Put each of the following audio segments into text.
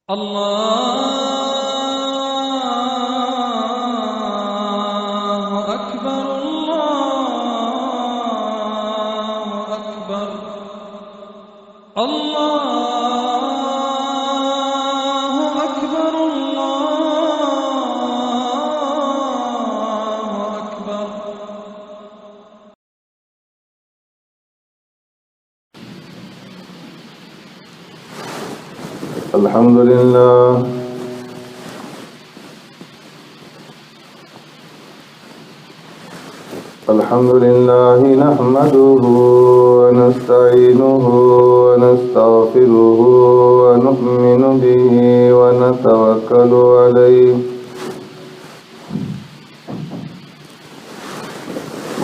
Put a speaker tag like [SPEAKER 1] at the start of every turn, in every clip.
[SPEAKER 1] الله أكبر الله أكبر الله أكبر الله أكبر.
[SPEAKER 2] الحمد لله نحمده ونستعينه ونستغفره ونؤمن به ونتوكل عليه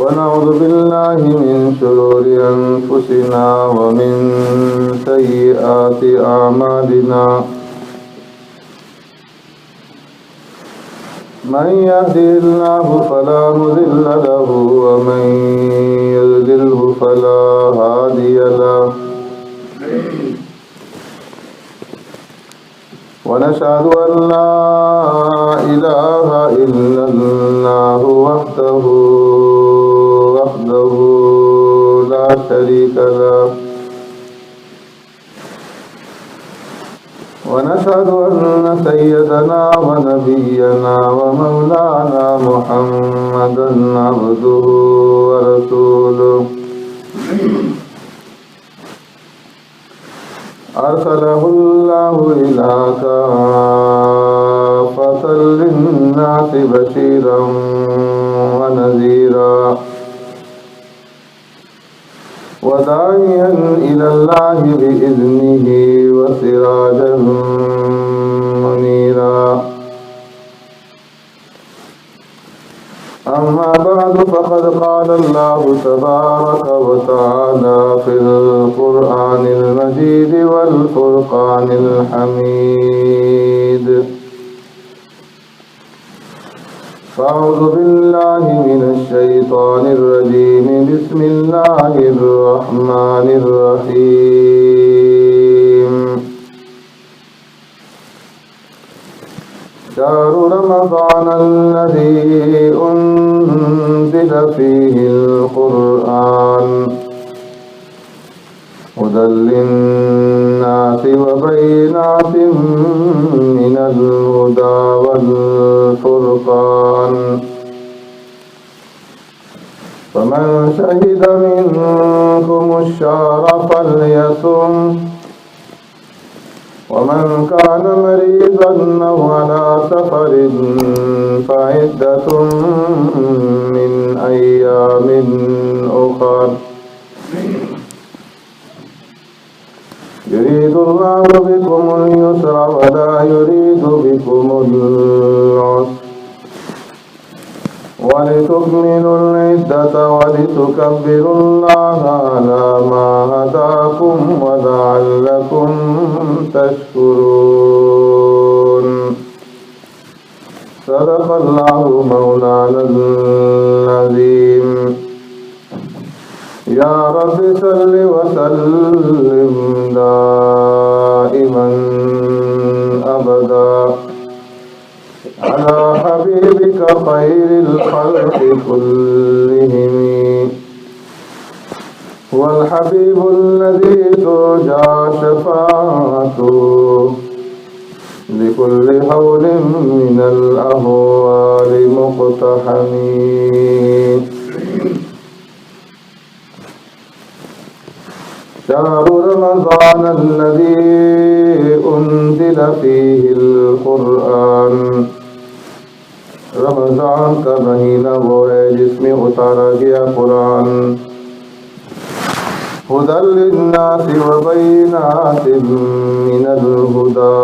[SPEAKER 2] ونعوذ بالله من شرور أنفسنا ومن سيئات أعمالنا من يهده الله فلا مضل له ومن يضلله فلا هادي له ونشهد أن لا إله إلا الله وحده لا شريك له ونشهد أن سيدنا ونبينا ومولانا محمدا عبده ورسوله أرسله الله إلى كافة للناس بشيرا ونذيرا وداعيا إلى الله بإذنه وسراجا منيرا. أما بعد فقد قال الله تبارك وتعالى في القرآن المجيد والفرقان الحميد. فأعوذ بالله من الشيطان الرجيم. بسم الله الرحمن الرحيم. شهر رمضان الذي أنزل فيه القرآن هدى للناس وبينات من الهدى والفرقان فمن شهد منكم الشهر فليصم ومن كان مريضا أو على سفر فعدة من أيام أخر يريد الله بكم اليسر ولا يريد بكم العسر ولتكملوا العدة ولتكبروا الله على ما هداكم ولعلكم تشكرون. صدق الله مولانا العظيم. يا رب صل وسلم دائما أبدا على حبيبك خير الخلق كلهم. هو الحبيب الذي ترجى شفاعته لكل حول من الأهوال مقتحم. شهر رمضان الذي أنزل فيه القرآن. رمضان کا مہینہ وہ ہے جس میں اتارا گیا قرآن. ہدی للناس وبینات من الہدی،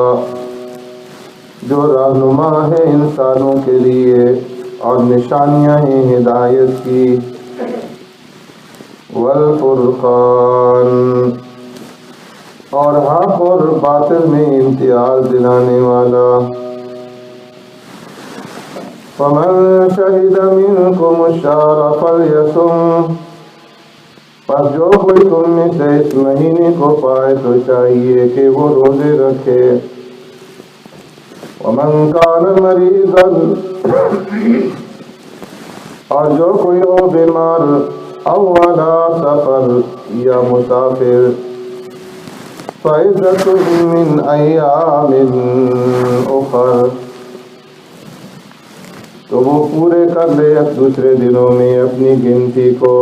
[SPEAKER 2] جو رہنما ہے انسانوں کے لیے اور نشانیاں ہیں ہدایت کی. والفرقان، اور حق اور باطل میں امتیاز دلانے والا. فمن شهد منكم الشهر فليصم، پس جو کوئی تم میں سے اس مہینے کو پائے تو چاہیے کہ وہ روزے رکھے. ومن كان مريضا اور جو کوئی ہو بیمار او علی سفر یا مسافر فعدۃ من ایام اخر تو وہ پورے کر لے دوسرے دنوں میں اپنی گنتی کو.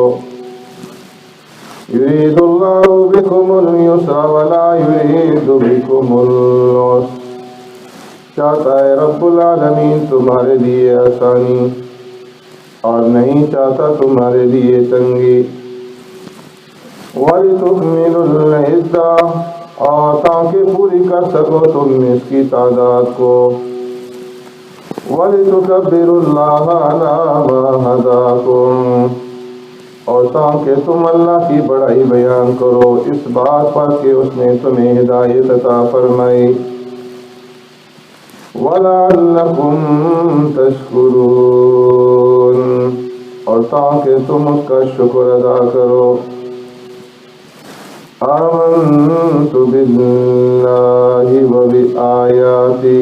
[SPEAKER 2] یرید اللہ بکم اليسر ولا یرید بکم العسر چاہتا ہے رب العالمین تمہارے لیے آسانی اور نہیں چاہتا تمہارے لیے تنگی. وَلِتُكْمِلُوا الْعِدَّةَ اور تاکہ پوری کر سکو تم اس کی تعداد کو. وَلِتُكَبِّرُوا اللَّهَ عَلَى مَا هَدَاكُمْ اور تاکہ تم اللہ کی بڑائی بیان کرو اس بات پر کہ اس نے تمہیں ہدایت عطا فرمائی. وَلَعَلَّكُمْ تَشْكُرُونَ اور تاکہ تم اس کا شکر ادا کرو. آمنت باللہ وبآیاتہ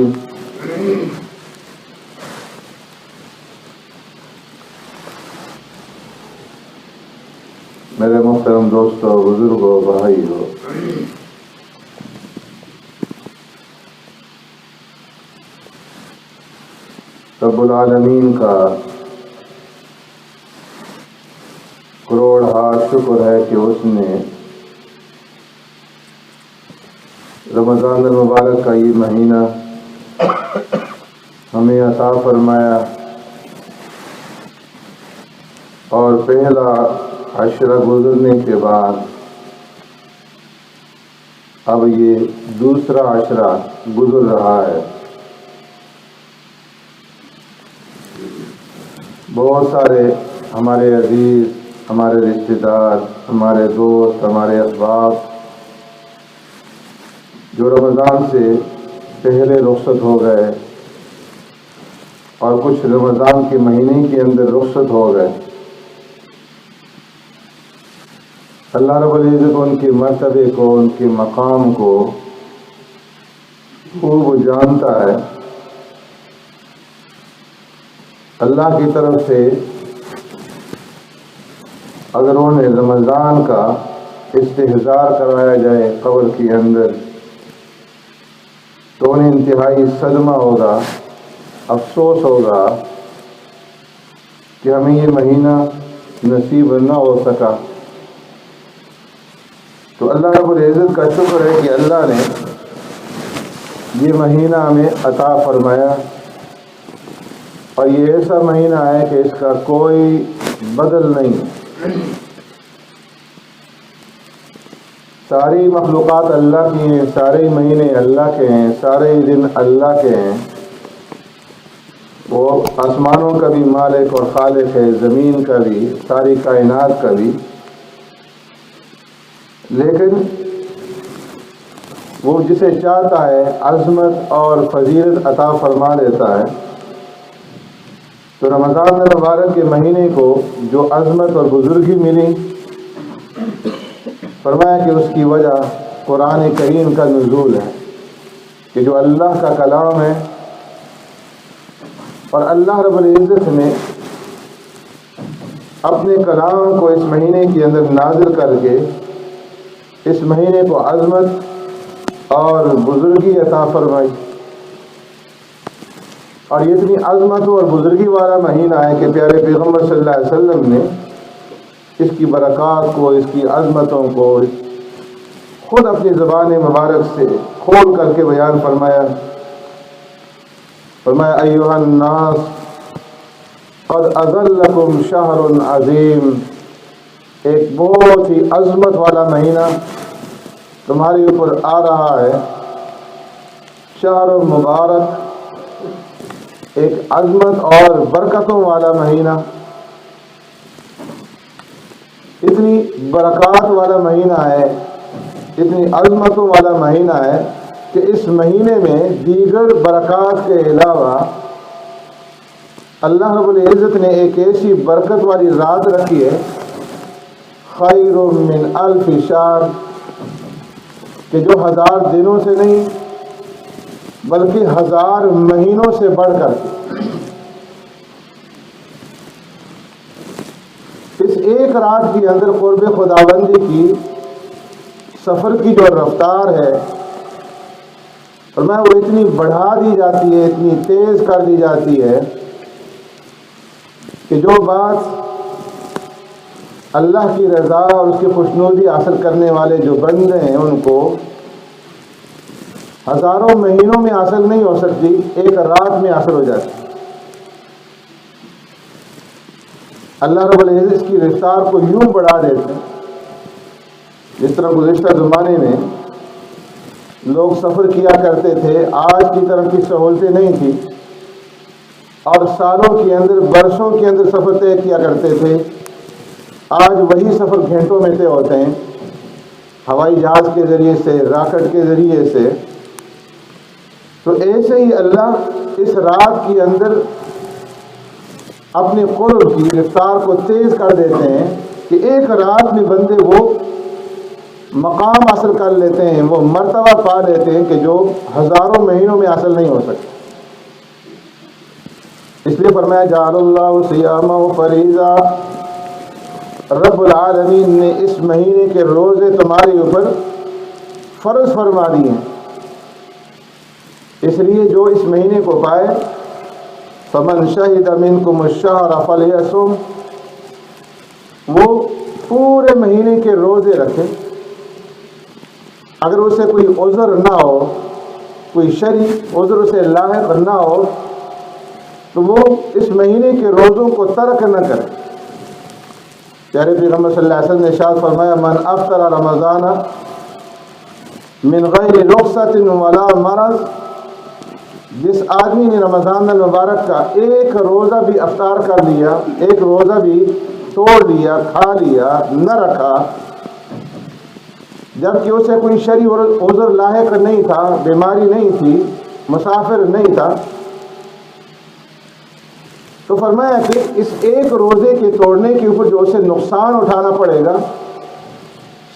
[SPEAKER 2] میرے محترم دوستو، بزرگوں، بھائیو، رب العالمین کا کروڑ ہاتھ شکر ہے کہ اس نے رمضان المبارک کا یہ مہینہ ہمیں عطا فرمایا اور پہلا عشرہ گزرنے کے بعد اب یہ دوسرا عشرہ گزر رہا ہے. بہت سارے ہمارے عزیز، ہمارے رشتہ دار، ہمارے دوست، ہمارے احباب جو رمضان سے پہلے رخصت ہو گئے اور کچھ رمضان کے مہینے کے اندر رخصت ہو گئے. اللہ رب العزت ان کے مرتبے کو، ان کے مقام کو خوب جانتا ہے. اللہ کی طرف سے اگر انہیں رمضان کا استحضار کرایا جائے قبر کے اندر تو انہیں انتہائی صدمہ ہوگا، افسوس ہوگا کہ ہمیں یہ مہینہ نصیب نہ ہو سکا. تو اللہ رب العزت کا شکر ہے کہ اللہ نے یہ مہینہ ہمیں عطا فرمایا اور یہ ایسا مہینہ ہے کہ اس کا کوئی بدل نہیں. ساری مخلوقات اللہ کی ہیں، سارے مہینے اللہ کے ہیں، سارے دن اللہ کے ہیں. وہ آسمانوں کا بھی مالک اور خالق ہے، زمین کا بھی، ساری کائنات کا بھی. لیکن وہ جسے چاہتا ہے عظمت اور فضیلت عطا فرما دیتا ہے. تو رمضان المبارک کے مہینے کو جو عظمت اور بزرگی ملی، فرمایا کہ اس کی وجہ قرآن کریم کا نزول ہے کہ جو اللہ کا کلام ہے اور اللہ رب العزت نے اپنے کلام کو اس مہینے کے اندر نازل کر کے اس مہینے کو عظمت اور بزرگی عطا فرمائی. اور یہ اتنی عظمت اور بزرگی والا مہینہ ہے کہ پیارے پیغمبر صلی اللہ علیہ وسلم نے اس کی برکات کو، اس کی عظمتوں کو خود اپنی زبان مبارک سے کھول کر کے بیان فرمایا. فرمایا ایھا الناس قد اظلکم شہر عظیم، ایک بہت ہی عظمت والا مہینہ تمہارے اوپر آ رہا ہے. شہر مبارک، ایک عظمت اور برکتوں والا مہینہ، اتنی برکات والا مہینہ ہے، اتنی عظمتوں والا مہینہ ہے کہ اس مہینے میں دیگر برکات کے علاوہ اللہ رب العزت نے ایک ایسی برکت والی رات رکھی ہے، خیر من الف شہر، کہ جو 1000 دنوں سے نہیں بلکہ 1000 مہینوں سے بڑھ کر اس ایک رات کے اندر قرب خداوندی کی سفر کی جو رفتار ہے اور میں وہ اتنی بڑھا دی جاتی ہے، اتنی تیز کر دی جاتی ہے کہ جو بات اللہ کی رضا اور اس کی خوشنودی حاصل کرنے والے جو بندے ہیں ان کو ہزاروں مہینوں میں حاصل نہیں ہو سکتی، ایک رات میں حاصل ہو جاتی۔ اللہ رب العزت اس کی رفتار کو یوں بڑھا دیتے ہیں، جس طرح گزشتہ زمانے میں لوگ سفر کیا کرتے تھے، آج کی طرح کی سہولتیں نہیں تھی اور سالوں کے اندر برسوں کے اندر سفر طے کیا کرتے تھے، آج وہی سفر گھنٹوں میں طے ہوتے ہیں، ہوائی جہاز کے ذریعے سے، راکٹ کے ذریعے سے۔ تو ایسے ہی اللہ اس رات کے اندر اپنے قرب کی رفتار کو تیز کر دیتے ہیں کہ ایک رات میں بندے وہ مقام حاصل کر لیتے ہیں، وہ مرتبہ پا لیتے ہیں کہ جو ہزاروں مہینوں میں حاصل نہیں ہو سکتے۔ اس لیے فرمایا جعل اللہ صیامہ فریضہ، رب العالمین نے اس مہینے کے روزے تمہارے اوپر فرض فرما دیے ہیں، اس لیے جو اس مہینے کو پائے فمن شہد منکم الشہر فلیصم، وہ پورے مہینے کے روزے رکھے۔ اگر اسے کوئی عذر نہ ہو، کوئی شرعی عذر اسے لاحق نہ ہو تو وہ اس مہینے کے روزوں کو ترک نہ کرے۔ پیارے پیغمبر صلی اللہ علیہ وسلم نے ارشاد فرمایا من افطر رمضان من غیر رخصت ولا مرض، جس آدمی نے رمضان المبارک کا ایک روزہ بھی افطار کر لیا، ایک روزہ بھی توڑ لیا، کھا لیا، نہ رکھا، جبکہ اسے کوئی شرعی عذر لاحق نہیں تھا، بیماری نہیں تھی، مسافر نہیں تھا، تو فرمایا کہ اس ایک روزے کے توڑنے کے اوپر جو اسے نقصان اٹھانا پڑے گا،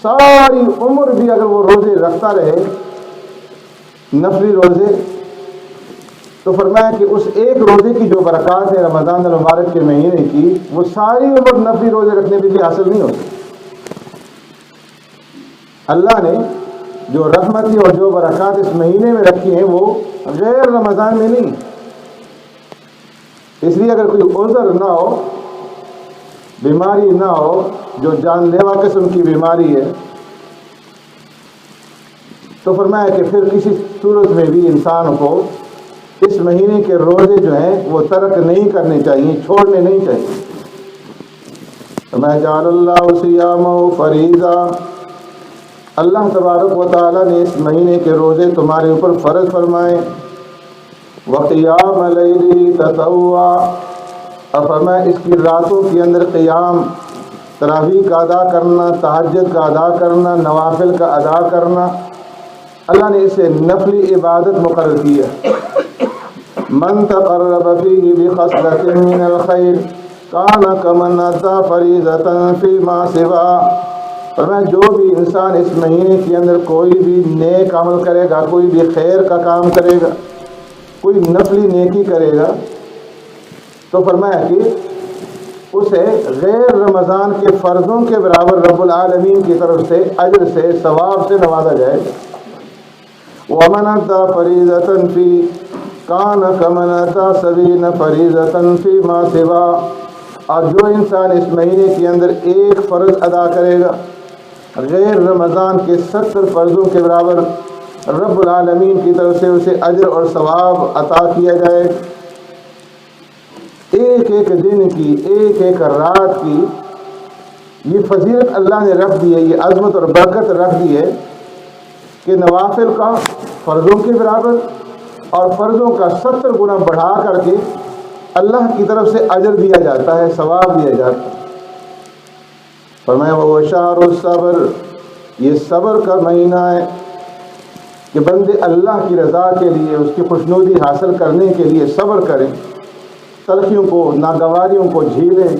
[SPEAKER 2] ساری عمر بھی اگر وہ روزے رکھتا رہے، نفلی روزے، تو فرمایا کہ اس ایک روزے کی جو برکات ہے رمضان المبارک کے مہینے کی، وہ ساری عمر نفلی روزے رکھنے بھی حاصل نہیں ہوتی۔ اللہ نے جو رحمتی اور جو برکات اس مہینے میں رکھی ہیں وہ غیر رمضان میں نہیں۔ اس لیے اگر کوئی عذر نہ ہو، بیماری نہ ہو جو جان لیوا قسم کی بیماری ہے، تو فرمایا کہ پھر کسی صورت میں بھی انسان کو اس مہینے کے روزے جو ہیں وہ ترک نہیں کرنے چاہیے، چھوڑنے نہیں چاہیے۔ فرمایا جعل اللہ صیامہ فریضہ، اللہ تبارک و تعالیٰ نے اس مہینے کے روزے تمہارے اوپر فرض فرمائے۔ وقیام لیلہ تطوعا، اور فرمایا اس کی راتوں کے اندر قیام، تراویح کا ادا کرنا، تہجد کا ادا کرنا، نوافل کا ادا کرنا، اللہ نے اسے نفلی عبادت مقرر کیا۔ من تقرب فیہ بخصلۃ من الخیر کان کمن ادی فریضۃ فیما سوا، فرمایا جو بھی انسان اس مہینے کے اندر کوئی بھی نیک عمل کرے گا، کوئی بھی خیر کا کام کرے گا، کوئی نفلی نیکی کرے گا، تو فرمایا کہ اسے غیر رمضان کے فرضوں کے برابر رب العالمین کی طرف سے اجر سے، ثواب سے نوازا جائے گا۔ وَمَنْ أَدَّى فَرِيضَةً فِي كَانَ كَمَنْ أَدَّى 70 فَرِيضَةً فِيمَا سِوَى، اور جو انسان اس مہینے کے اندر ایک فرض ادا کرے گا غیر رمضان کے 70 فرضوں کے برابر، رب العالمین کی طرف سے اسے اجر اور ثواب عطا کیا جائے۔ ایک ایک دن کی، ایک ایک رات کی یہ فضیلت اللہ نے رکھ دی ہے، یہ عظمت اور برکت رکھ دی ہے کہ نوافل کا فرضوں کے برابر اور فرضوں کا 70 گنا بڑھا کر کے اللہ کی طرف سے اجر دیا جاتا ہے، ثواب دیا جاتا ہے۔ فرمایا وہ شہر الصبر، یہ صبر کا مہینہ ہے کہ بندے اللہ کی رضا کے لیے، اس کی خوشنودی حاصل کرنے کے لیے صبر کریں، تلخیوں کو، ناگواریوں کو جھیلیں،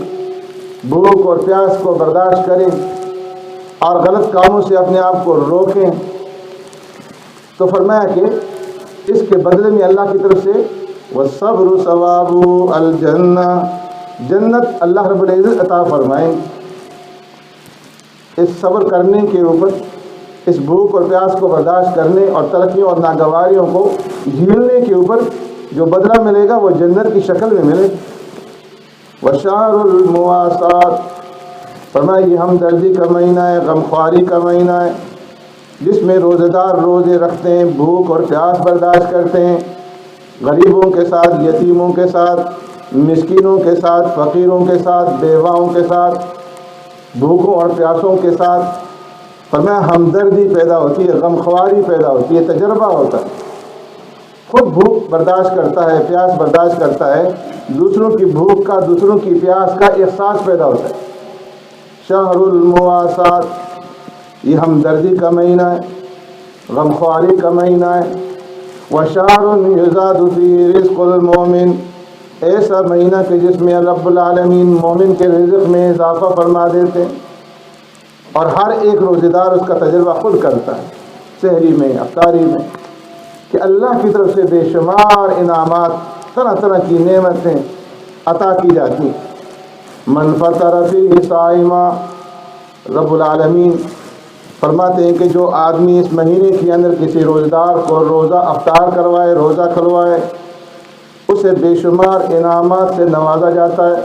[SPEAKER 2] بھوک اور پیاس کو برداشت کریں اور غلط کاموں سے اپنے آپ کو روکیں۔ تو فرمایا کہ اس کے بدلے میں اللہ کی طرف سے والصبر ثواب الجنہ، جنت اللہ رب العزت عطا فرمائیں۔ اس صبر کرنے کے اوپر، اس بھوک اور پیاس کو برداشت کرنے اور ترقیوں اور ناگواریوں کو جھیلنے کے اوپر جو بدلہ ملے گا وہ جنت کی شکل میں ملے گا۔ وشہر المواسات، فرمایا یہ ہمدردی کا مہینہ ہے، غمخواری کا مہینہ ہے، جس میں روزے دار روزے رکھتے ہیں، بھوک اور پیاس برداشت کرتے ہیں، غریبوں کے ساتھ، یتیموں کے ساتھ، مسکینوں کے ساتھ، فقیروں کے ساتھ، بیواؤں کے ساتھ، بھوکوں اور پیاسوں کے ساتھ۔ فرمایا ہمدردی پیدا ہوتی ہے، غمخواری پیدا ہوتی ہے، تجربہ ہوتا ہے، خود بھوک برداشت کرتا ہے، پیاس برداشت کرتا ہے، دوسروں کی بھوک کا، دوسروں کی پیاس کا احساس پیدا ہوتا ہے۔ شہر المواسات، یہ ہمدردی کا مہینہ ہے، غمخواری کا مہینہ ہے۔ وشہر یزاد فیہ رزق المومن، ایسا مہینہ کہ جس میں رب العالمین مومن کے رزق میں اضافہ فرما دیتے ہیں، اور ہر ایک روزہ دار اس کا تجربہ خود کرتا ہے، سحری میں، افطاری میں، کہ اللہ کی طرف سے بے شمار انعامات، طرح طرح کی نعمتیں عطا کی جاتی ہیں۔ من فطر فیہ صائما، رب العالمین فرماتے ہیں کہ جو آدمی اس مہینے کے اندر کسی روزہ دار کو روزہ افطار کروائے، روزہ کھلوائے، اسے بے شمار انعامات سے نوازا جاتا ہے۔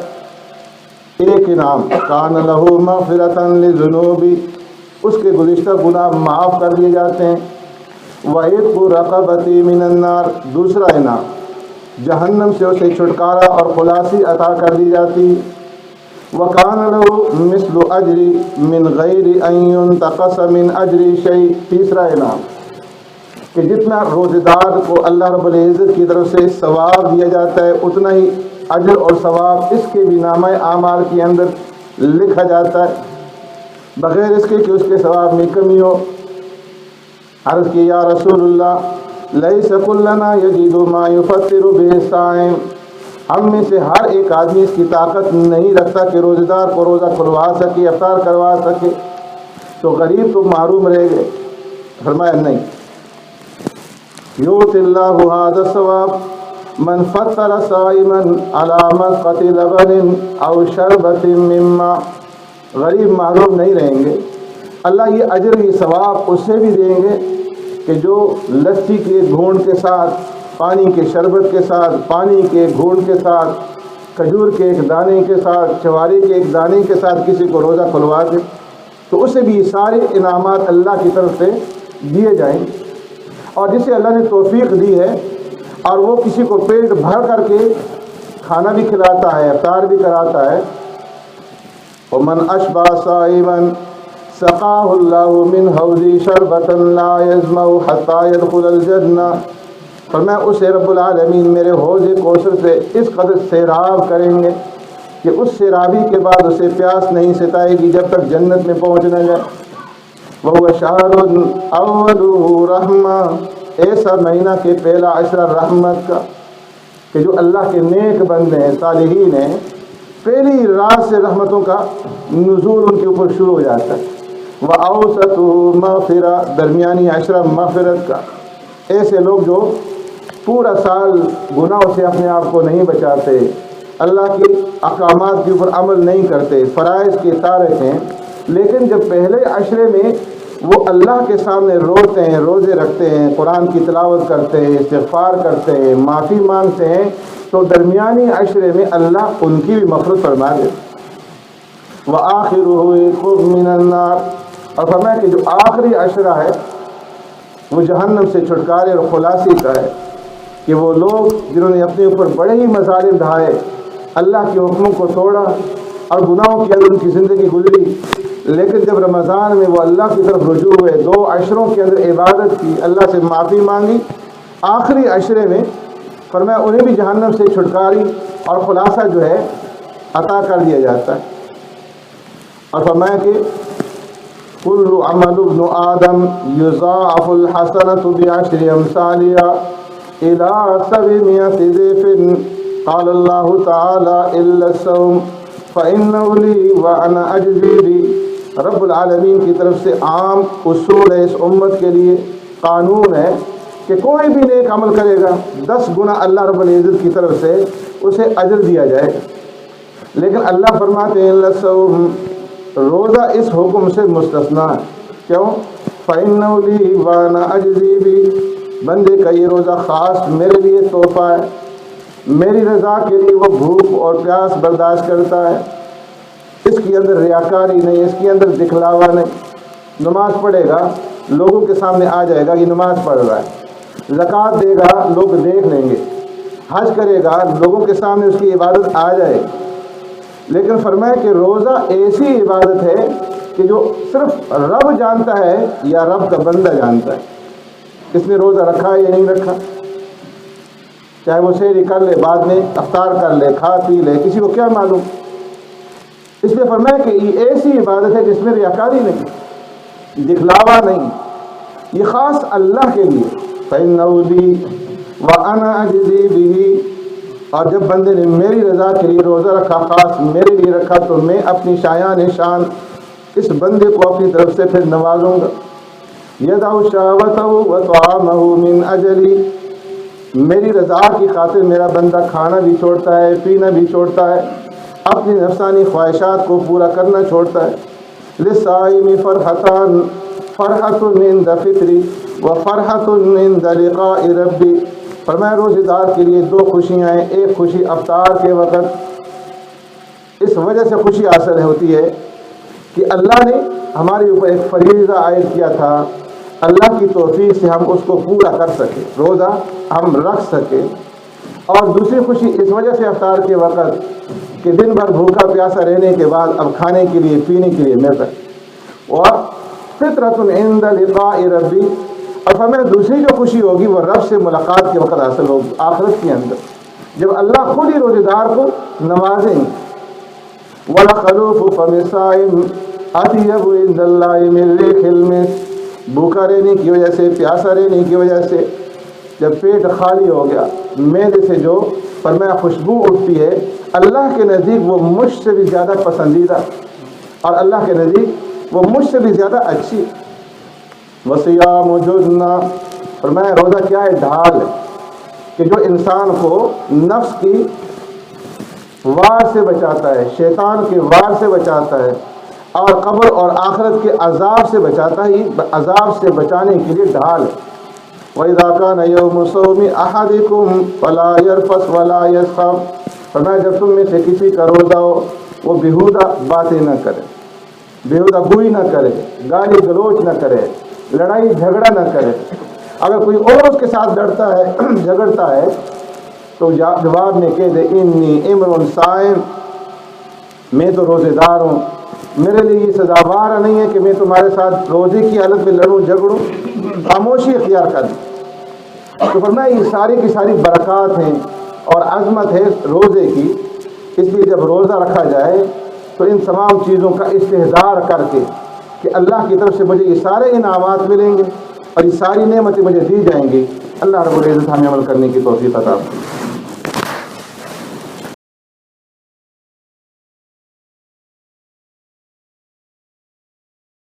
[SPEAKER 2] ایک انعام کان لہ مغفرۃ للذنوب، اس کے گزشتہ گناہ معاف کر دیے جاتے ہیں۔ وعتق رقبۃ من النار، دوسرا انعام جہنم سے اسے چھٹکارا اور خلاصی عطا کر دی جاتی۔ وکان لہ مثل اجر من غیر ان ينتقص من اجر شیء، تیسرا انعام کہ جتنا روزہ دار کو اللہ رب العزت کی طرف سے ثواب دیا جاتا ہے، اتنا ہی اجر اور ثواب اس کے بھی نامہ اعمال کے اندر لکھا جاتا ہے، بغیر اس کے کہ اس کے ثواب میں کمی ہو۔ عرض کی یا رسول اللہ لیس کلنا یجد ما یفطر بہ الصائم، ہم میں سے ہر ایک آدمی اس کی طاقت نہیں رکھتا کہ روزہ دار کو روزہ کھلوا سکے، افطار کروا سکے، تو غریب تو محروم رہ گئے۔ فرمایا نہیں، یؤتی اللہ ھذا الثواب من فطر صائما علی مسقۃ لبن او شربۃ من ماء، غریب محروم نہیں رہیں گے، اللہ یہ اجر، یہ ثواب اس سے بھی دیں گے کہ جو لسی کے گھونٹ کے ساتھ، پانی کے شربت کے ساتھ، پانی کے گھونٹ کے ساتھ، کھجور کے ایک دانے کے ساتھ، چواری کے ایک دانے کے ساتھ کسی کو روزہ کھلوا دے، تو اسے بھی سارے انعامات اللہ کی طرف سے دیے جائیں۔ اور جسے اللہ نے توفیق دی ہے اور وہ کسی کو پیٹ بھر کر کے کھانا بھی کھلاتا ہے، افطار بھی کراتا ہے، ومن اشبع صائما سقاہ اللہ من حوض شربۃ لا یظمأ حتی یدخل الجنہ، فرمایا اسے رب العالمین میرے حوض کوثر سے اس قدر سیراب کریں گے کہ اس سیرابی کے بعد اسے پیاس نہیں ستائے گی جب تک جنت میں پہنچ نہ جائے۔ وہو شہر اولہ رحمہ، ایسا مہینہ کہ پہلا عشرہ رحمت کا، کہ جو اللہ کے نیک بندے ہیں، صالحین ہیں، پہلی رات سے رحمتوں کا نزول ان کے اوپر شروع ہو جاتا ہے۔ وَأَوْسَطُ مَغْفِرَةٍ، درمیانی عشرہ مغفرت کا، ایسے لوگ جو پورا سال گناہوں سے اپنے آپ کو نہیں بچاتے، اللہ کے احکامات کے اوپر عمل نہیں کرتے، فرائض کے تارک ہیں، لیکن جب پہلے عشرے میں وہ اللہ کے سامنے روتے ہیں، روزے رکھتے ہیں، قرآن کی تلاوت کرتے ہیں، استغفار کرتے ہیں، معافی مانگتے ہیں، تو درمیانی عشرے میں اللہ ان کی بھی مغفرت فرما دے۔ وَآخِرُهُ عِتْقٌ مِّنَ النَّارِ، اور فرمایا کہ جو آخری عشرہ ہے وہ جہنم سے چھٹکارے اور خلاصی کا ہے، کہ وہ لوگ جنہوں نے اپنے اوپر بڑے ہی مظالم ڈھائے، اللہ کے حکموں کو توڑا اور گناہوں کے اندر ان کی زندگی گزری، لیکن جب رمضان میں وہ اللہ کی طرف رجوع ہوئے، 2 عشروں کے اندر عبادت کی، اللہ سے معافی مانگی، آخری عشرے میں فرمایا انہیں بھی جہنم سے چھٹکاری اور خلاصہ جو ہے عطا کر دیا جاتا ہے۔ اور فرمایا کہ کل عمل ابن آدم یضاعف الحسنۃ بعشر امثالها الى 700 ضعف، قال اللہ تعالی الا الصوم فانه لي وانا اجزی به، رب العالمین کی طرف سے عام اصول ہے، اس امت کے لیے قانون ہے کہ کوئی بھی نیک عمل کرے گا 10 گنا اللہ رب العزت کی طرف سے اسے اجر دیا جائے گا. لیکن اللہ فرماتے ہیں لَصَوْمُ روزہ اس حکم سے مستثنا ہے. کیوں؟ فَإِنَّهُ لِي وَأَنَا أَجْزِي بِهِ بندے کا یہ روزہ خاص میرے لیے تحفہ ہے. میری رضا کے لیے وہ بھوک اور پیاس برداشت کرتا ہے. اس کے اندر ریاکاری نہیں، اس کے اندر دکھلاوا نہیں. نماز پڑھے گا لوگوں کے سامنے آ جائے گا کہ نماز پڑھ رہا ہے. زکوٰۃ دے گا لوگ دیکھ لیں گے. حج کرے گا لوگوں کے سامنے اس کی عبادت آ جائے گی. لیکن فرمایا کہ روزہ ایسی عبادت ہے کہ جو صرف رب جانتا ہے یا رب کا بندہ جانتا ہے. اس نے روزہ رکھا یا نہیں رکھا، چاہے وہ سحری کر لے، بعد میں افطار کر لے، کھا پی لے، کسی کو کیا معلوم. اس لیے فرمایا کہ یہ ایسی عبادت ہے جس میں ریاکاری نہیں، دکھلاوا نہیں، یہ خاص اللہ کے لیے. فَإِنَّهُ لِي وَأَنَا أَجْزِي بِهِ اور جب بندے نے میری رضا کے لیے روزہ رکھا، خاص میرے لیے رکھا، تو میں اپنی شایان شان اس بندے کو اپنی طرف سے پھر نوازوں گا. يَدَعُ شَهْوَتَهُ وَطَعَامَهُ مِنْ أَجْلِي میری رضا کی خاطر میرا بندہ کھانا بھی چھوڑتا ہے، پینا بھی چھوڑتا ہے، اپنی نفسانی خواہشات کو پورا کرنا چھوڑتا ہے. لِلصَّائِمِ فَرْحَتَانِ فَرْحَةٌ عِنْدَ فِطْرِهِ وَفَرْحَةٌ عِنْدَ لِقَاءِ رَبِّهِ فرمایا روزے دار کے لیے 2 خوشیاں ہیں. ایک خوشی افطار کے وقت اس وجہ سے خوشی حاصل ہوتی ہے کہ اللہ نے ہمارے اوپر ایک فریضہ عائد کیا تھا، اللہ کی توفیق سے ہم اس کو پورا کر سکے، روزہ ہم رکھ سکے. اور دوسری خوشی اس وجہ سے افطار کے وقت کہ دن بھر بھوکا پیاسا رہنے کے بعد اب کھانے کے لیے پینے کے لیے ملتا ہے. اور فطرۃ عند لقاء ربی اور ہمیں دوسری جو خوشی ہوگی وہ رب سے ملاقات کے وقت حاصل ہوگی آخرت کے اندر، جب اللہ خود ہی روزے دار کو نوازیں. وَلَخَلُوفُ فَمِ الصَّائِمِ أَطْيَبُ عِندَ اللَّهِ مِن رِّيحِ الْمِسْكِ بھوکا رہنے کی وجہ سے، پیاسا رہنے کی وجہ سے جب پیٹ خالی ہو گیا، معدے سے جو فرمایا خوشبو اٹھتی ہے، اللہ کے نزدیک وہ مجھ سے بھی زیادہ پسندیدہ اور اللہ کے نزدیک وہ مجھ سے بھی زیادہ اچھی. وَصِيَامُ جُنَّةٌ فرمایا روزہ کیا ہے؟ ڈھال ہے کہ جو انسان کو نفس کی وار سے بچاتا ہے، شیطان کے وار سے بچاتا ہے، اور قبر اور آخرت کے عذاب سے بچاتا ہے. عذاب سے بچانے کے لیے ڈھال ہے. وَإِذَا كَانَ يَوْمُ صَوْمِ أَحَدِكُمْ فَلَا يَرْفَثْ وَلَا يَسْخَبْ فرمایا جب تم میں سے کسی کا روزہ ہو وہ بیہودہ باتیں نہ کرے، بیہودہ گوئی نہ کرے، گالی گلوچ نہ کرے، لڑائی جھگڑا نہ کرے. اگر کوئی اور اس کے ساتھ لڑتا ہے جھگڑتا ہے تو جواب میں کہہ دے انی امرؤ صائم میں تو روزے دار ہوں، میرے لیے یہ سزاوار نہیں ہے کہ میں تمہارے ساتھ روزے کی حالت میں لڑوں جھگڑوں. خاموشی اختیار کر دیں. تو فرمایا یہ ساری کی ساری برکات ہیں اور عظمت ہے روزے کی. اس لیے جب روزہ رکھا جائے تو ان تمام چیزوں کا استحضار کر کے کہ اللہ کی طرف سے مجھے یہ سارے انعامات ملیں گے اور یہ ساری نعمتیں مجھے دی جائیں گی. اللہ رب العزت ہمیں عمل کرنے کی توفیق عطا فرمائے.